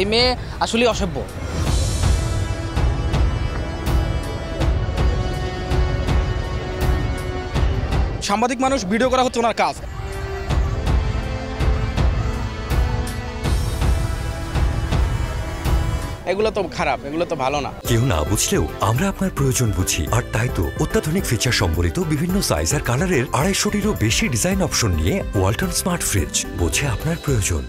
এই মেয়ে আসলেই অসভ্য। সাংবাদিক মানুষ, ভিডিও করা হচ্ছে ওনার কাজ। এগুলো তো খারাপ, এগুলো তো ভালো না। কেউ না বুঝলেও আমরা আপনার প্রয়োজন বুঝি, আর তাই তো অত্যাধুনিক ফিচার সম্বলিত বিভিন্ন সাইজ আর কালারের 250-টিরও বেশি ডিজাইন অপশন নিয়ে ওয়ালটন স্মার্ট ফ্রিজ বোঝে আপনার প্রয়োজন।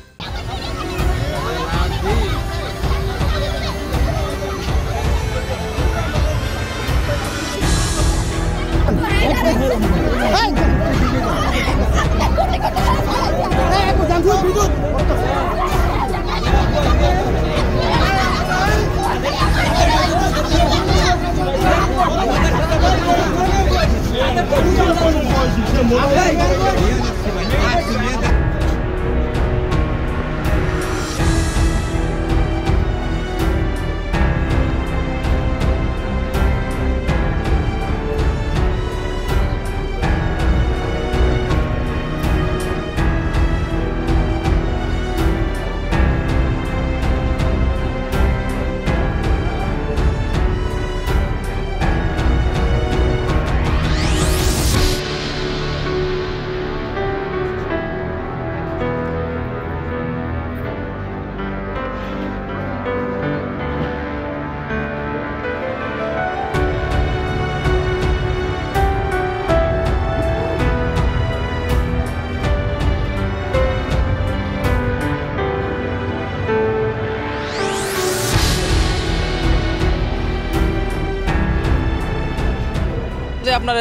যে আপনার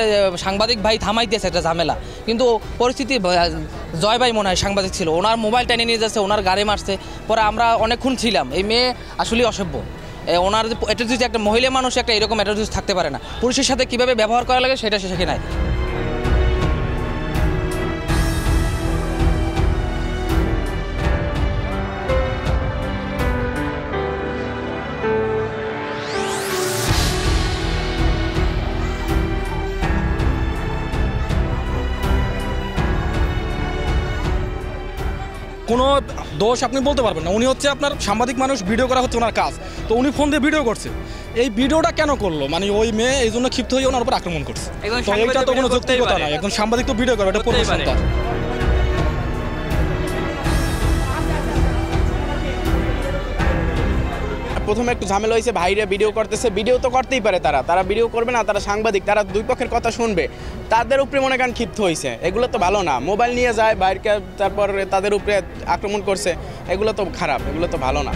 সাংবাদিক ভাই থামাইতেছে একটা ঝামেলা, কিন্তু পরিস্থিতি জয় ভাই মনে হয় সাংবাদিক ছিল, ওনার মোবাইল টেনে নিয়ে যাচ্ছে, ওনার গাড়ি মারছে, পরে আমরা অনেকক্ষণ ছিলাম। এই মেয়ে আসলেই অসভ্য। ওনার অ্যাটিটিউড, একটা মহিলা মানুষ একটা এরকম অ্যাটিটিউড থাকতে পারে না। পুলিশের সাথে কীভাবে ব্যবহার করা লাগে সেটা সে শেখে নাই। কোনো দোষ আপনি বলতে পারবেন না। উনি হচ্ছে আপনার সাংবাদিক মানুষ, ভিডিও করা হচ্ছে ওনার কাজ। তো উনি ফোন দিয়ে ভিডিও করছে। এই ভিডিওটা কেন করলো, মানে ওই মেয়ে এই জন্য ক্ষিপ্ত হয়ে ওনার উপর আক্রমণ করছে। তো এইটা তো কোনো যৌক্তিকতা নাই। একজন সাংবাদিক তো ভিডিও করে, এটা প্রফেশন তার। প্রথমে একটু ঝামেলা হয়েছে, ভাইরা ভিডিও করতেছে, ভিডিও তো করতেই পারে, তারা ভিডিও করবে না, তারা সাংবাদিক, তারা দুই পক্ষের কথা শুনবে, তাদের উপরে মনে করেন ক্ষিপ্ত হয়েছে। এগুলো তো ভালো না। মোবাইল নিয়ে যায় বাইরকে, তারপর তাদের উপরে আক্রমণ করছে, এগুলো তো খারাপ, এগুলো তো ভালো না।